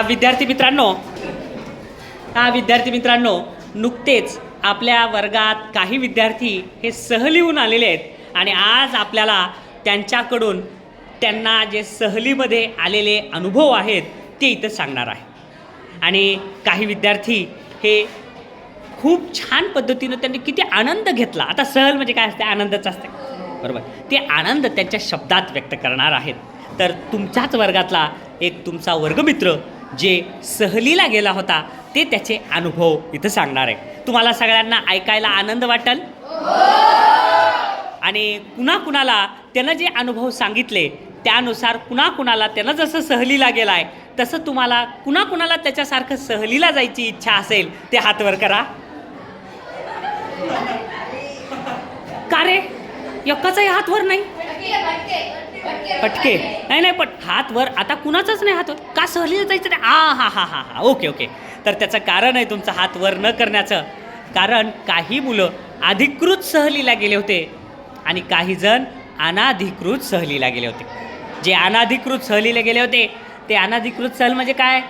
विद्यार्थी मित्रांनो, नुकतेच आपल्या वर्गात काही विद्यार्थी हे सहलीहून आलेले आहेत आणि आज आपल्याला त्यांच्याकडून त्यांना जे सहलीमध्ये आलेले अनुभव आहेत ते इथं सांगणार आहे. आणि काही विद्यार्थी हे खूप छान पद्धतीनं त्यांनी किती आनंद घेतला. आता सहल म्हणजे काय असते? आनंदच असते, बरोबर. ते आनंद त्यांच्या शब्दात व्यक्त करणार आहेत. तर तुमच्याच वर्गातला एक तुमचा वर्गमित्र जे सहलीला गेला होता ते त्याचे अनुभव इथं सांगणार आहे. तुम्हाला सगळ्यांना ऐकायला आनंद वाटेल. आणि कुणाकुणाला त्यानं जे अनुभव सांगितले त्यानुसार कुणाकुणाला त्यानं जसं सहलीला गेला आहे तसं तुम्हाला कुणाकुणाला त्याच्यासारखं सहलीला जायची इच्छा असेल ते हात वर करा. का रे, एकाचाही हात वर नाही? पटके नाही पण हात वर आता कुणाचाच नाही हात वर. का सहलीला जायचं नाही? हा ओके. तर त्याचं कारण आहे तुमचा हात वर न करण्याचं. कारण काही मुलं अधिकृत सहलीला गेले होते आणि काही जण अनाधिकृत सहलीला गेले होते. जे अनाधिकृत सहलीला गेले होते ते अनाधिकृत सहल म्हणजे काय?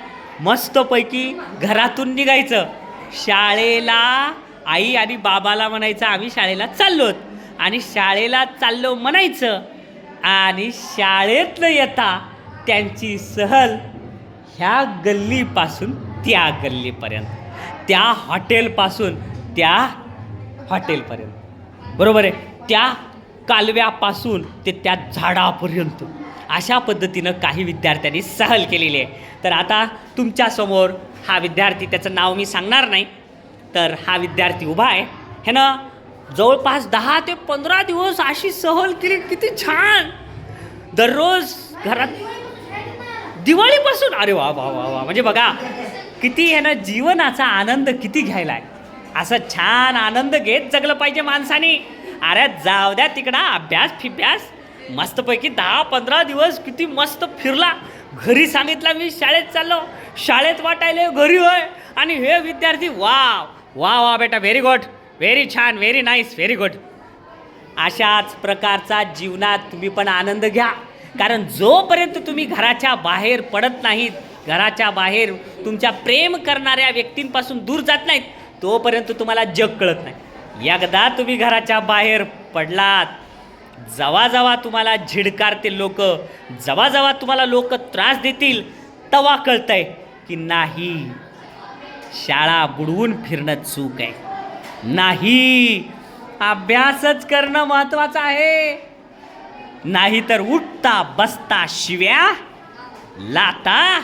मस्तपैकी घरातून निघायचं, शाळेला आई आणि बाबाला म्हणायचं आम्ही शाळेला चाललोत, आणि शाळेला चाललो म्हणायचं, आणि शाळेतनं येता त्यांची सहल ह्या गल्लीपासून त्या गल्लीपर्यंत, त्या हॉटेलपासून त्या हॉटेलपर्यंत, बरोबर आहे, त्या कालव्यापासून ते त्या झाडापर्यंत, अशा पद्धतीनं काही विद्यार्थ्यांनी सहल केलेली आहे. तर आता तुमच्यासमोर हा विद्यार्थी, त्याचं नाव मी सांगणार नाही, तर हा विद्यार्थी उभा आहे. ह्यानं जवळपास 10 ते 15 दिवस अशी सहल केली. किती छान. दररोज घरात दिवाळीपासून, अरे वा वा वा वा, म्हणजे बघा किती ह्यानं जीवनाचा आनंद किती घ्यायला आहे. असं छान आनंद घेत जगलं पाहिजे माणसाने. अरे जाऊ द्या तिकडा अभ्यास मस्तपैकी 10-15 दिवस किती मस्त फिरला. घरी सांगितलं मी शाळेत चाललो, शाळेत वाटायले घरी होय. आणि हे विद्यार्थी वा वा वा बेटा, व्हेरी गुड, व्हेरी छान, व्हेरी नाईस, व्हेरी गुड. अशाच प्रकारचा जीवनात तुम्ही पण आनंद घ्या. कारण जोपर्यंत तुम्ही घराच्या बाहेर पडत नाहीत, घराच्या बाहेर तुमच्या प्रेम करणाऱ्या व्यक्तींपासून दूर जात नाहीत, तोपर्यंत तुम्हाला जग कळत नाही. एकदा तुम्ही घराच्या बाहेर पडलात, जेव्हा तुम्हाला झिडकारतील लोक, जेव्हा तुम्हाला लोक त्रास देतील, तेव्हा कळतंय की नाही, शाळा बुडवून फिरणं चूक आहे. नाही, अभ्यासच करणं महत्त्वाचं आहे. नाही तर उठता बसता शिव्या, लाता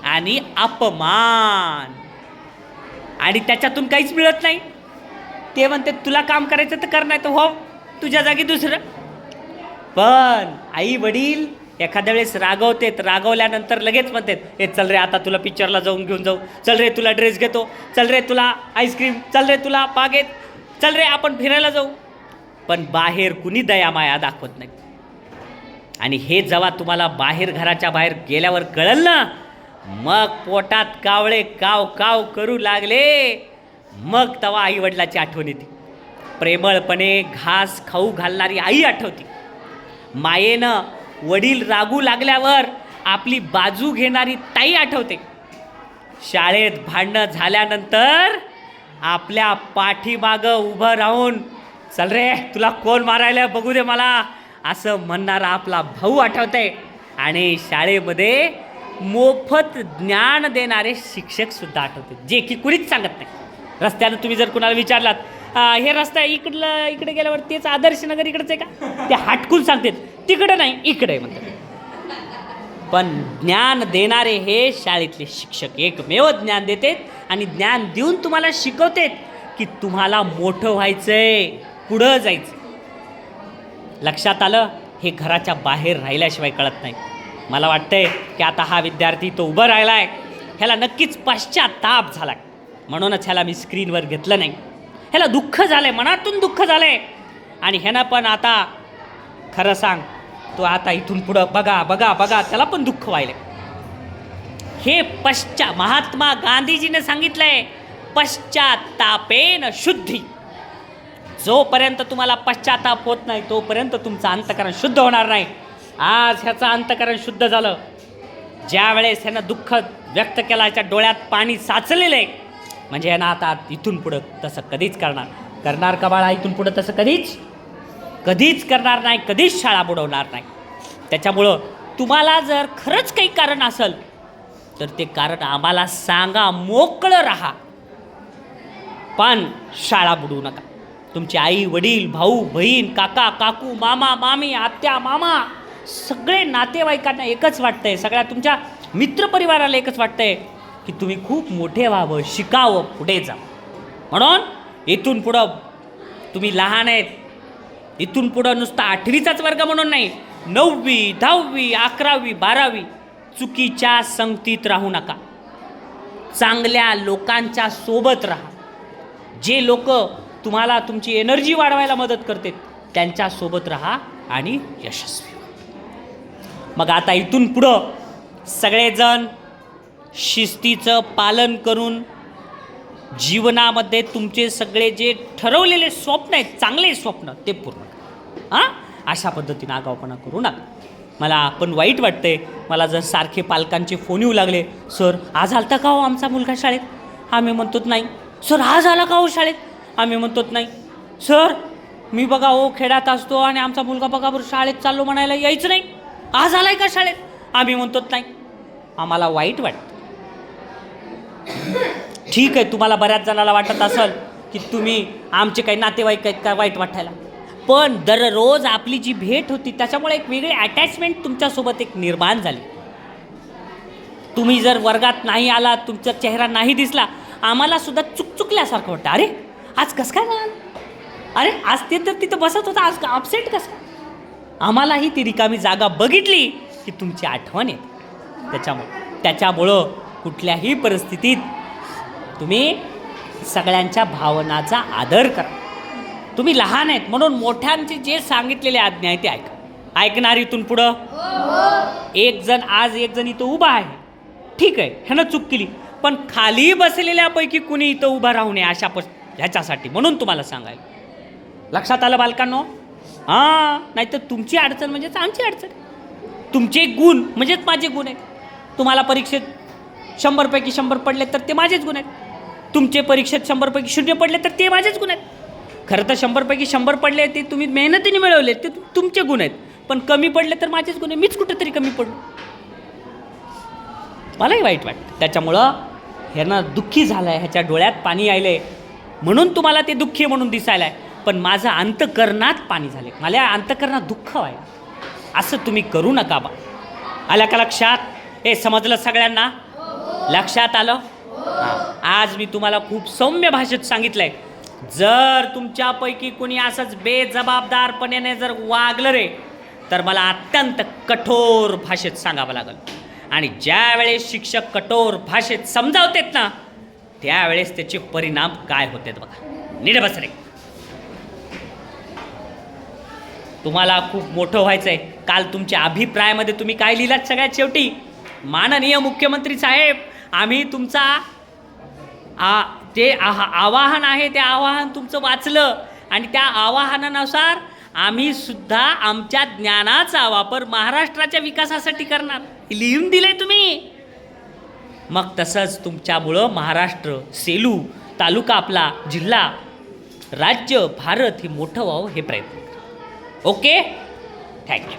आणि अपमान, आणि त्याच्यातून काहीच मिळत नाही. ते म्हणते तुला काम करायचं तर कर, नाही तर हो तुझ्या जागी दुसरं. पण आई वडील एखाद्या वेळेस रागवतात, रागवल्यानंतर लगेच म्हणतात हे चल रे आता तुला पिक्चरला घेऊन जाऊ, चल रे तुला ड्रेस घेतो, चल रे तुला आईस्क्रीम, चल रे तुला बागेत, चल रे आपण फिरायला जाऊ. पण बाहेर कुणी दयामाया दाखवत नाही. आणि हे जेव्हा तुम्हाला बाहेर, घराच्या बाहेर गेल्यावर कळलं ना, मग पोटात कावळे काव काव करू लागले. मग तेव्हा आई वडिलाची आठवण येते. प्रेमळपणे घास खाऊ घालणारी आई आठवते. मायेनं वडील रागू लागल्यावर आपली बाजू घेणारी ताई आठवते. शाळेत भांडणं झाल्यानंतर आपल्या पाठीमागं उभं राहून चल रे तुला कोण मारायला बघू दे मला, असं म्हणणारा आपला भाऊ आठवतंय. आणि शाळेमध्ये मोफत ज्ञान देणारे शिक्षकसुद्धा आठवते, जे की कुणीच सांगत नाही. रस्त्यानं तुम्ही जर कुणाला विचारलात हे रस्ता इकडे गेल्यावर तेच आदर्श नगर इकडचं आहे का, ते हटकून सांगतात तिकडं नाही इकडे म्हणतात. पण ज्ञान देणारे हे शाळेतले शिक्षक एकमेव ज्ञान देतात आणि ज्ञान देऊन तुम्हाला शिकवतात की तुम्हाला मोठं व्हायचंय, पुढं जायचं. लक्षात आलं? हे घराच्या बाहेर राहिल्याशिवाय कळत नाही. मला वाटतंय की आता हा विद्यार्थी तो उभं राहिला आहे, ह्याला नक्कीच पश्चाताप झाला, म्हणूनच ह्याला मी स्क्रीनवर घेतलं नाही. ह्याला दुःख झालं आहे, मनातून दुःख झालं आहे. आणि ह्यानं पण आता खरं सांग, तो आता इथून पुढं बघा त्याला पण दुःख व्हायलं. हे महात्मा गांधीजीने सांगितलंय, पश्चातापेन शुद्धी. जोपर्यंत तुम्हाला पश्चाताप होत नाही तोपर्यंत तुमचं अंतःकरण शुद्ध होणार नाही. आज ह्याचं अंतःकरण शुद्ध झालं. ज्या वेळेस ह्यानं दुःख व्यक्त केला, याच्या डोळ्यात पाणी साचलेलं आहे, म्हणजे ह्यानं आता इथून पुढं तसं कधीच करणार का बाळा? इथून पुढं तसं कधीच करणार नाही, कधीच शाळा बुडवणार नाही. त्याच्यामुळं तुम्हाला जर खरंच काही कारण असेल तर ते कारण आम्हाला सांगा, मोकळं राहा, पण शाळा बुडवू नका. तुमची आई वडील, भाऊ बहीण, काका काकू, मामा मामी, आत्या मामा, सगळे नातेवाईकांना एकच वाटतंय, सगळ्या तुमच्या मित्रपरिवाराला एकच वाटतंय की तुम्ही खूप मोठे व्हावं, शिकावं, पुढे जा. म्हणून इथून पुढं तुम्ही लहान आहेत, इथून पुढं नुसतं 8वीचाच वर्ग म्हणून नाही, 9वी 10वी 11वी 12वी चुकीच्या संगतीत राहू नका. चांगल्या लोकांच्या सोबत राहा. जे लोक तुम्हाला तुमची एनर्जी वाढवायला मदत करतात त्यांच्यासोबत राहा आणि यशस्वी व्हा. मग आता इथून पुढं सगळेजण शिस्तीचं पालन करून जीवनामध्ये तुमचे सगळे जे ठरवलेले स्वप्न आहेत, चांगले स्वप्न, ते पूर्ण करा. हां, अशा पद्धतीनं आगाऊपणा करू नका. मला पण वाईट वाटतंय, मला जर सारखे पालकांचे फोन येऊ लागले, सर आज आलता का हो आमचा मुलगा शाळेत? आम्ही म्हणतोच नाही. सर आज आला का हो शाळेत? आम्ही म्हणतोच नाही. सर मी बघा हो खेड्यात असतो आणि आमचा मुलगा बघा बरं शाळेत चाललो म्हणायला यायचं नाही, आज आलाय का शाळेत? आम्ही म्हणतोच नाही. आम्हाला वाईट वाटतं. ठीक आहे, तुम्हाला बऱ्याच जणाला वाटत असेल की तुम्ही आमचे काही नातेवाईक आहेत का वाईट वाटायला, पण दररोज आपली जी भेट होती त्याच्यामुळे एक वेगळी अटॅचमेंट तुमच्यासोबत एक निर्माण झाली. तुम्ही जर वर्गात नाही आलात, तुमचा चेहरा नाही दिसला, आम्हाला सुद्धा चुकल्यासारखं वाटतं. अरे आज कसं काय झालं? अरे आज ते तर तिथं बसत होता, आज अपसेट कसं? आम्हालाही ती रिकामी जागा बघितली की तुमची आठवण येते. त्याच्यामुळं कुठल्याही परिस्थितीत तुम्ही सगळ्यांच्या भावनाचा आदर करा. तुम्ही लहान आहेत म्हणून मोठ्यांचे जे सांगितलेले आज्ञा आहे ते ऐकणार. इथून पुढं एक जण इथं उभा आहे, ठीक आहे, ह्यानं चूक केली, पण खाली बसलेल्यापैकी कुणी इथं उभा राहू नये ह्याच्यासाठी म्हणून तुम्हाला सांगायला. लक्षात आलं बालकांनो? हां, नाहीतर तुमची अडचण म्हणजेच आमची अडचण, तुमचे गुण म्हणजेच माझे गुण आहेत. तुम्हाला परीक्षेत 100पैकी 100 पडले तर ते माझेच गुण आहेत, तुमचे परीक्षेत 100पैकी 0 पडले तर ते माझेच गुण आहेत. खरं तर 100पैकी 100 पडले ते तुम्ही मेहनतीने मिळवले, ते तुमचे गुण आहेत, पण कमी पडले तर माझेच गुण आहे. मीच कुठेतरी कमी पडलो, मलाही वाईट वाटतं. त्याच्यामुळं ह्यांना दुःखी झालं आहे, ह्याच्या डोळ्यात पाणी आलं आहे म्हणून तुम्हाला ते दुःखी म्हणून दिसायला आहे, पण माझं अंतकरणात पाणी झाले, मला अंतकरणात दुःख व्हायला. असं तुम्ही करू नका बा. आलं का लक्षात? हे समजलं सगळ्यांना? लक्षात आलं? आज मी तुम्हाला खूप सौम्य भाषेत सांगितलं आहे. जर तुमच्यापैकी कुणी असंच बेजबाबदारपणे जर वागलं रे तर मला अत्यंत कठोर भाषेत सांगावं लागेल. आणि ज्या वेळेस शिक्षक कठोर भाषेत समजावतात ना त्यावेळेस त्याचे परिणाम काय होतात बघा. नीट बस रे, तुम्हाला खूप मोठं व्हायचं आहे. काल तुमच्या अभिप्रायामध्ये तुम्ही काय लिहिलात सगळ्यात शेवटी? माननीय मुख्यमंत्री साहेब, आम्ही तुमचा ते आवाहन आहे ते आवाहन तुमचं वाचलं आणि त्या आवाहनानुसार आम्ही सुद्धा आमच्या ज्ञानाचा वापर महाराष्ट्राच्या विकासासाठी करणार लिहून दिलंय तुम्ही. मग तसंच तुमच्यामुळं महाराष्ट्र, सेलू तालुका, आपला जिल्हा, राज्य, भारत हे मोठं व्हावं हे प्रयत्न. Okay, thank you.